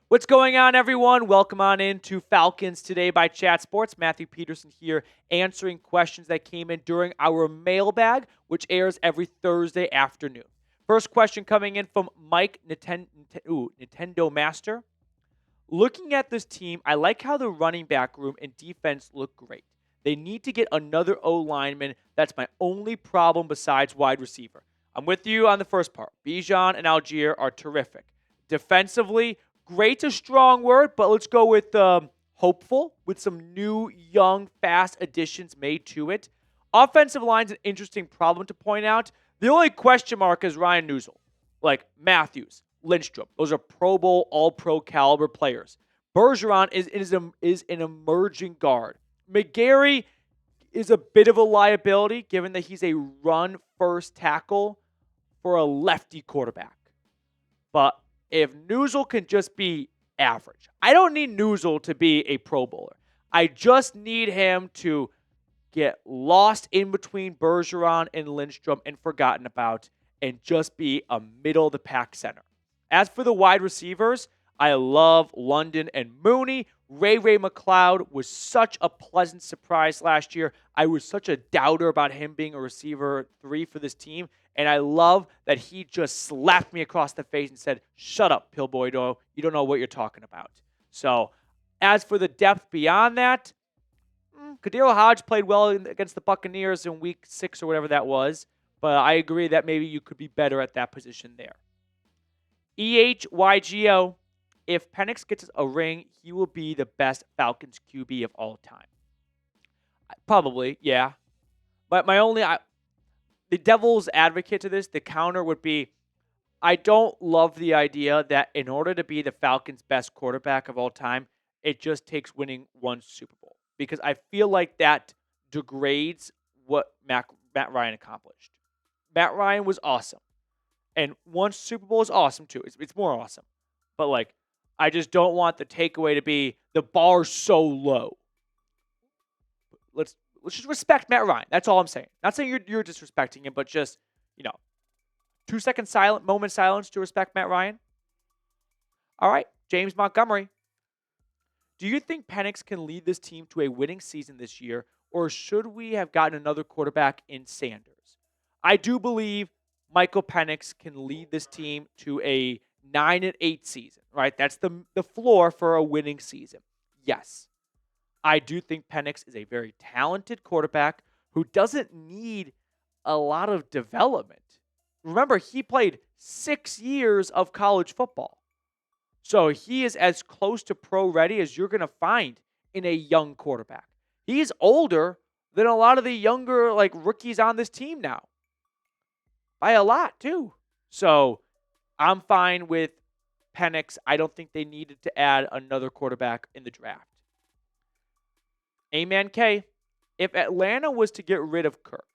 What's going on, everyone? Welcome on into Falcons Today by Chat Sports. Matthew Peterson here, answering questions that came in during our mailbag, which airs every Thursday afternoon. First question coming in from Mike Nintendo Master. Looking at this team, I like how the running back room and defense look great. They need to get another O lineman. That's my only problem besides wide receiver. I'm with you on the first part. Bijan and Algier are terrific. Defensively, great's a strong word, but let's go with hopeful, with some new, young, fast additions made to it. Offensive line's an interesting problem to point out. The only question mark is Ryan Neusel, like Matthews, Lindstrom. Those are Pro Bowl, All-Pro caliber players. Bergeron is an emerging guard. McGarry is a bit of a liability, given that he's a run-first tackle for a lefty quarterback. But if Neusel can just be average, I don't need Neusel to be a Pro Bowler. I just need him to get lost in between Bergeron and Lindstrom and forgotten about and just be a middle-of-the-pack center. As for the wide receivers, I love London and Mooney. Ray McLeod was such a pleasant surprise last year. I was such a doubter about him being a receiver 3 for this team. And I love that he just slapped me across the face and said, "Shut up, Pillboydo. You don't know what you're talking about." So, as for the depth beyond that, Kadero Hodge played well against the Buccaneers in week 6 or whatever that was. But I agree that maybe you could be better at that position there. EHYGO, if Penix gets a ring, he will be the best Falcons QB of all time. Probably, yeah. But the devil's advocate to this, the counter would be, I don't love the idea that in order to be the Falcons' best quarterback of all time, it just takes winning one Super Bowl. Because I feel like that degrades what Matt Ryan accomplished. Matt Ryan was awesome. And one Super Bowl is awesome too. It's more awesome. But I just don't want the takeaway to be the bar's so low. Let's just respect Matt Ryan. That's all I'm saying. Not saying you're disrespecting him, but just, 2-second moment silence to respect Matt Ryan. All right, James Montgomery. Do you think Penix can lead this team to a winning season this year, or should we have gotten another quarterback in Sanders? I do believe Michael Penix can lead this team to a 9-8 season, right? That's the floor for a winning season. Yes. I do think Penix is a very talented quarterback who doesn't need a lot of development. Remember, he played 6 years of college football. So he is as close to pro ready as you're going to find in a young quarterback. He's older than a lot of the younger rookies on this team now. By a lot, too. So I'm fine with Penix. I don't think they needed to add another quarterback in the draft. Amen K. If Atlanta was to get rid of Kirk,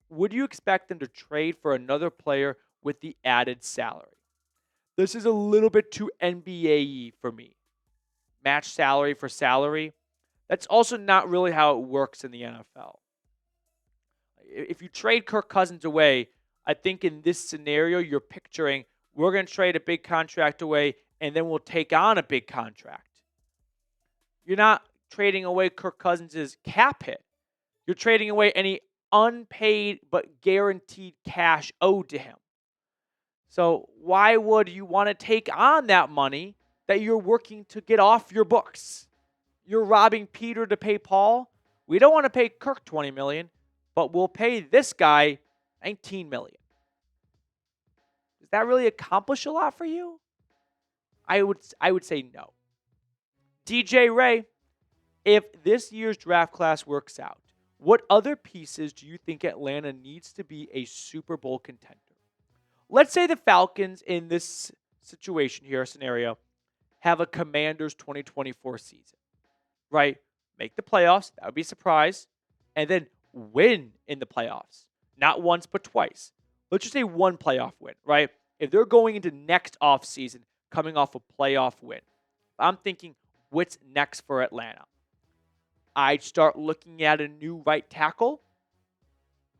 would you expect them to trade for another player with the added salary? This is a little bit too NBA-y for me. Match salary for salary. That's also not really how it works in the NFL. If you trade Kirk Cousins away, I think in this scenario, you're picturing we're going to trade a big contract away and then we'll take on a big contract. You're not trading away Kirk Cousins' cap hit. You're trading away any unpaid but guaranteed cash owed to him. So why would you want to take on that money that you're working to get off your books? You're robbing Peter to pay Paul. We don't want to pay Kirk $20 million, but we'll pay this guy $19 million. Does that really accomplish a lot for you? I would say no. DJ Ray, if this year's draft class works out, what other pieces do you think Atlanta needs to be a Super Bowl contender? Let's say the Falcons in this situation here, scenario, have a Commanders 2024 season, right? Make the playoffs. That would be a surprise. And then win in the playoffs. Not once, but twice. Let's just say one playoff win, right? If they're going into next offseason coming off a playoff win, I'm thinking, what's next for Atlanta? I'd start looking at a new right tackle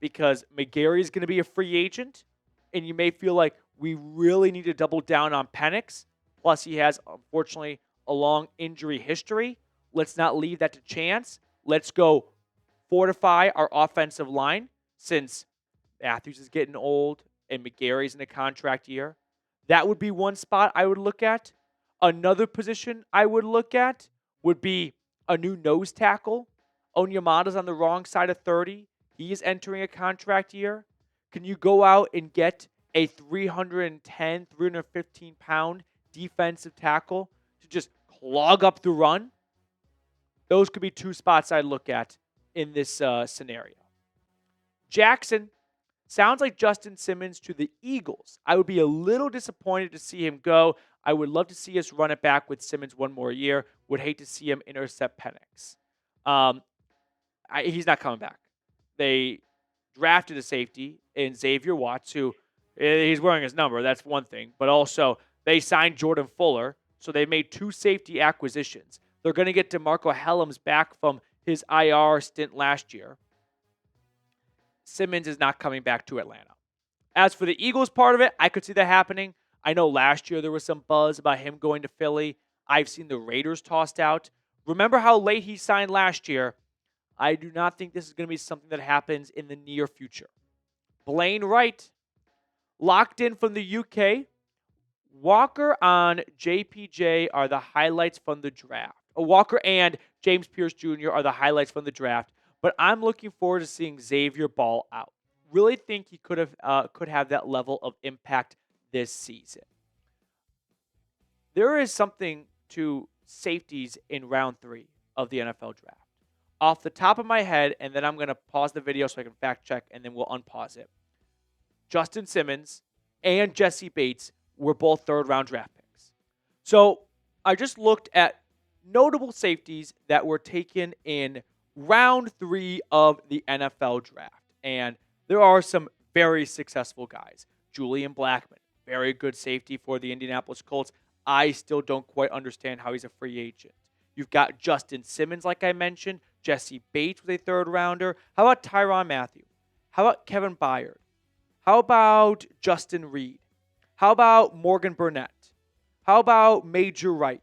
because McGarry is going to be a free agent. And you may feel like we really need to double down on Penix. Plus, he has, unfortunately, a long injury history. Let's not leave that to chance. Let's go fortify our offensive line since Matthews is getting old and McGary's in a contract year. That would be one spot I would look at. Another position I would look at would be a new nose tackle. Onyemata's on the wrong side of 30. He is entering a contract year. Can you go out and get a 310, 315-pound defensive tackle to just clog up the run? Those could be two spots I'd look at in this scenario. Jackson sounds like Justin Simmons to the Eagles. I would be a little disappointed to see him go. I would love to see us run it back with Simmons one more year. Would hate to see him intercept Penix. He's not coming back. They drafted a safety in Xavier Watts, who he's wearing his number. That's one thing. But also, they signed Jordan Fuller, so they made two safety acquisitions. They're going to get DeMarco Helms back from his IR stint last year. Simmons is not coming back to Atlanta. As for the Eagles part of it, I could see that happening. I know last year there was some buzz about him going to Philly. I've seen the Raiders tossed out. Remember how late he signed last year? I do not think this is going to be something that happens in the near future. Blaine Wright, locked in from the UK. Walker on JPJ are the highlights from the draft. Walker and James Pearce Jr. are the highlights from the draft. But I'm looking forward to seeing Xavier ball out. Really think he could have that level of impact this season. There is something to safeties in round 3 of the NFL draft. Off the top of my head, and then I'm going to pause the video so I can fact check, and then we'll unpause it. Justin Simmons and Jesse Bates were both third-round draft picks. So I just looked at notable safeties that were taken in round 3 of the NFL draft. And there are some very successful guys. Julian Blackmon, very good safety for the Indianapolis Colts. I still don't quite understand how he's a free agent. You've got Justin Simmons, like I mentioned. Jesse Bates was a third-rounder. How about Tyrann Mathieu? How about Kevin Byard? How about Justin Reed? How about Morgan Burnett? How about Major Wright?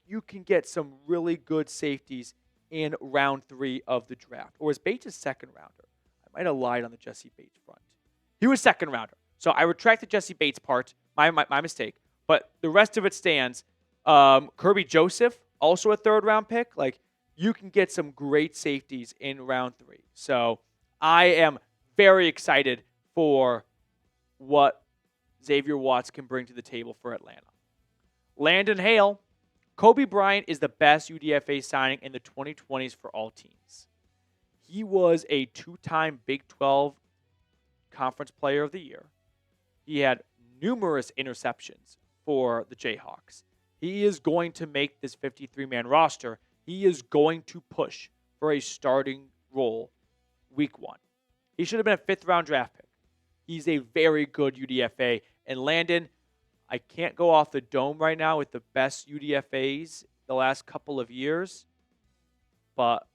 You can get some really good safeties in round 3 of the draft. Or is Bates a second-rounder? I might have lied on the Jesse Bates front. He was second-rounder. So I retract the Jesse Bates part. My mistake. But the rest of it stands. Kirby Joseph, also a third-round pick. Like, you can get some great safeties in round 3. So I am very excited for what Xavier Watts can bring to the table for Atlanta. Landon Hale. Cobee Bryant is the best UDFA signing in the 2020s for all teams. He was a 2-time Big 12 Conference Player of the Year. He had numerous interceptions for the Jayhawks. He is going to make this 53-man roster. He is going to push for a starting role week 1. He should have been a 5th-round draft pick. He's a very good UDFA. And Landon, I can't go off the dome right now with the best UDFAs the last couple of years, but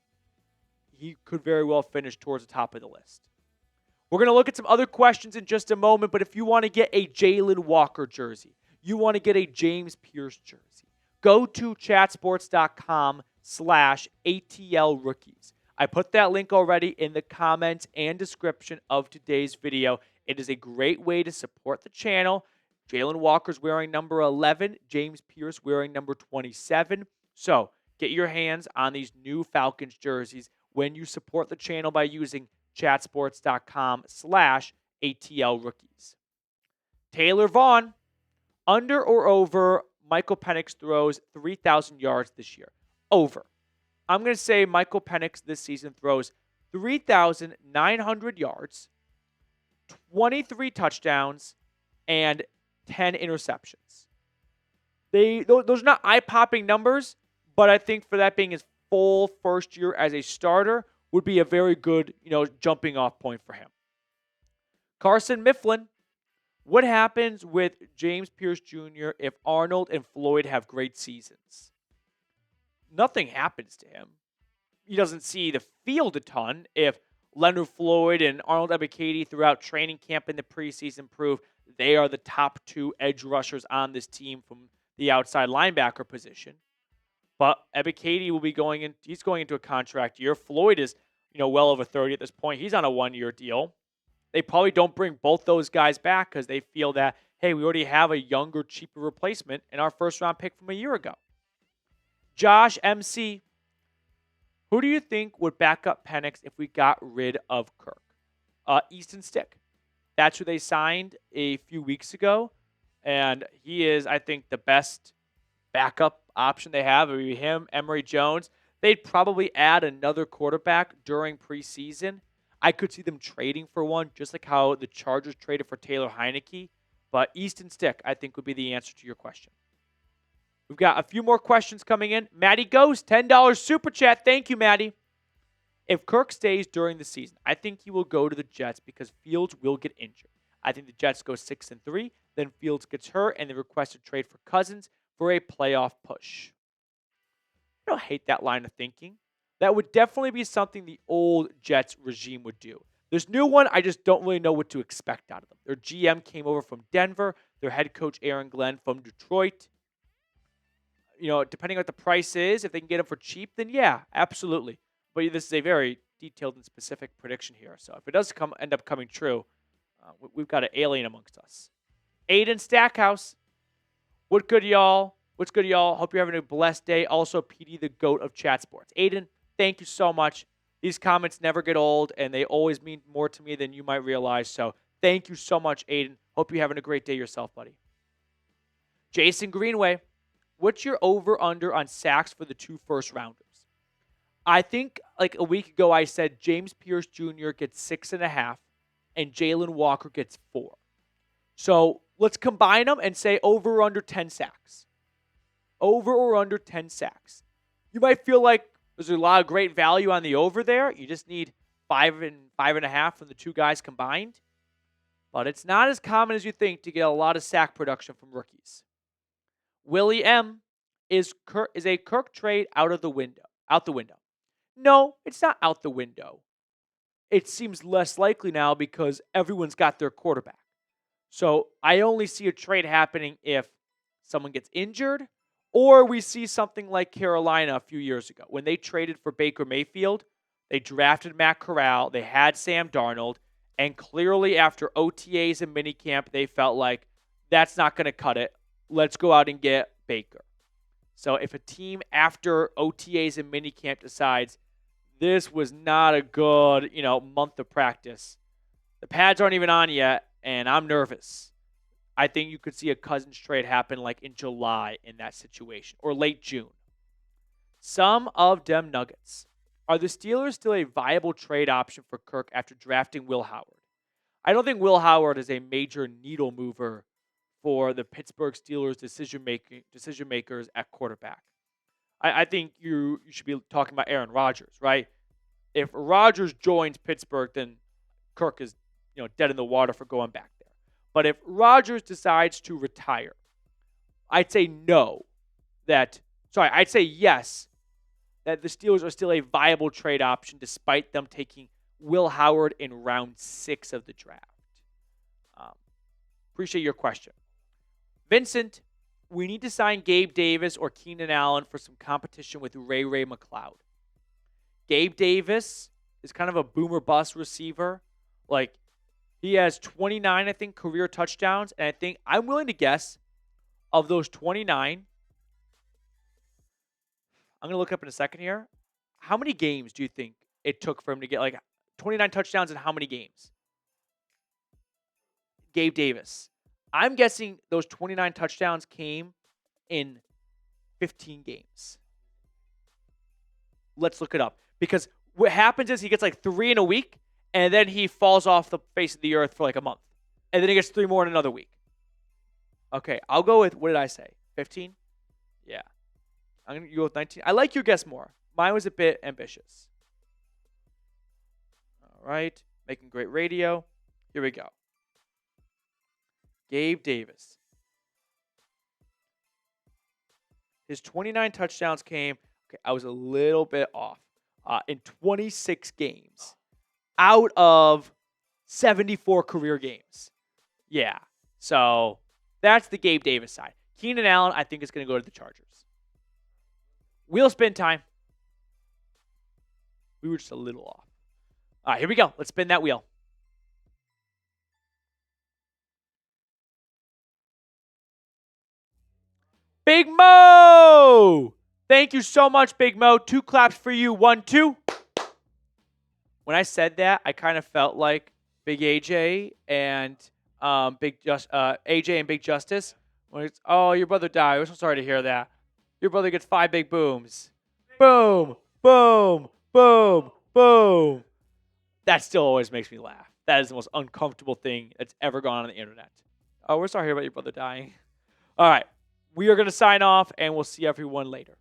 he could very well finish towards the top of the list. We're going to look at some other questions in just a moment, but if you want to get a Jalen Walker jersey, you want to get a James Pearce jersey, go to chatsports.com/ATL rookies. I put that link already in the comments and description of today's video. It is a great way to support the channel. Jalen Walker's wearing number 11, James Pearce wearing number 27. So get your hands on these new Falcons jerseys when you support the channel by using chatsports.com/ATL rookies. Taylor Vaughn, under or over Michael Penix throws 3,000 yards this year? Over. I'm going to say Michael Penix this season throws 3,900 yards, 23 touchdowns, and 10 interceptions. Those are not eye-popping numbers, but I think for that being his full first year as a starter would be a very good, jumping off point for him. Carson Mifflin, what happens with James Pearce Jr. if Arnold and Floyd have great seasons? Nothing happens to him. He doesn't see the field a ton if Leonard Floyd and Arnold Ebiketie throughout training camp in the preseason prove they are the top 2 edge rushers on this team from the outside linebacker position. But Ebiketie will be he's going into a contract year. Floyd is, well over 30 at this point. He's on a 1-year deal. They probably don't bring both those guys back because they feel that, hey, we already have a younger, cheaper replacement in our first-round pick from a year ago. Josh MC, who do you think would back up Penix if we got rid of Kirk? Easton Stick. That's who they signed a few weeks ago. And he is, I think, the best backup option they have. It would be him, Emory Jones. They'd probably add another quarterback during preseason. I could see them trading for one, just like how the Chargers traded for Taylor Heineke. But Easton Stick, I think, would be the answer to your question. We've got a few more questions coming in. Maddie Ghost, $10 super chat. Thank you, Maddie. If Kirk stays during the season, I think he will go to the Jets because Fields will get injured. I think the Jets go 6-3, then Fields gets hurt, and they request a trade for Cousins for a playoff push. I don't hate that line of thinking. That would definitely be something the old Jets regime would do. This new one, I just don't really know what to expect out of them. Their GM came over from Denver. Their head coach, Aaron Glenn, from Detroit. Depending on what the price is, if they can get him for cheap, then yeah, absolutely. But this is a very detailed and specific prediction here. So if it does end up coming true, we've got an alien amongst us. Aiden Stackhouse. What's good, y'all? Hope you're having a blessed day. Also, PD, the GOAT of chat sports. Aiden, thank you so much. These comments never get old, and they always mean more to me than you might realize. So thank you so much, Aiden. Hope you're having a great day yourself, buddy. Jason Greenway. What's your over-under on sacks for the 2 first-rounders? I think like a week ago I said James Pearce Jr. gets 6.5 and Jalon Walker gets 4. So let's combine them and say over or under 10 sacks. Over or under 10 sacks. You might feel like there's a lot of great value on the over there. You just need 5 and 5.5 from the 2 guys combined. But it's not as common as you think to get a lot of sack production from rookies. Willie M. Is a Kirk trade out the window? No, it's not out the window. It seems less likely now because everyone's got their quarterback. So I only see a trade happening if someone gets injured or we see something like Carolina a few years ago. When they traded for Baker Mayfield, they drafted Matt Corral, they had Sam Darnold, and clearly after OTAs and minicamp, they felt like that's not going to cut it. Let's go out and get Baker. So if a team after OTAs and minicamp decides this was not a good, month of practice, the pads aren't even on yet, and I'm nervous. I think you could see a Cousins trade happen like in July in that situation, or late June. Some of them Nuggets. Are the Steelers still a viable trade option for Kirk after drafting Will Howard? I don't think Will Howard is a major needle mover for the Pittsburgh Steelers decision makers at quarterback. I think you should be talking about Aaron Rodgers, right? If Rodgers joins Pittsburgh, then Kirk is dead in the water for going back there. But if Rodgers decides to retire, I'd say yes, that the Steelers are still a viable trade option despite them taking Will Howard in round 6 of the draft. Appreciate your question. Vincent, we need to sign Gabe Davis or Keenan Allen for some competition with Ray McLeod. Gabe Davis is kind of a boomer bust receiver. Like, he has 29, I think, career touchdowns. And I think I'm willing to guess of those 29, I'm going to look up in a second here. How many games do you think it took for him to get like 29 touchdowns in how many games? Gabe Davis. I'm guessing those 29 touchdowns came in 15 games. Let's look it up. Because what happens is he gets like 3 in a week, and then he falls off the face of the earth for like a month. And then he gets 3 more in another week. Okay, I'll go with, what did I say? 15? Yeah. I'm going to go with 19. I like your guess more. Mine was a bit ambitious. All right. Making great radio. Here we go. Gabe Davis. His 29 touchdowns came, okay, I was a little bit off, in 26 games out of 74 career games. Yeah. So that's the Gabe Davis side. Keenan Allen, I think, is going to go to the Chargers. Wheel spin time. We were just a little off. All right, here we go. Let's spin that wheel. Big Mo! Thank you so much, Big Mo. 2 claps for you. 1, 2. When I said that, I kind of felt like Big AJ and AJ and Big Justice. When it's, oh, your brother died. We're so sorry to hear that. Your brother gets 5 big booms. Boom, boom, boom, boom. That still always makes me laugh. That is the most uncomfortable thing that's ever gone on the internet. Oh, we're sorry to hear about your brother dying. All right. We are going to sign off, and we'll see everyone later.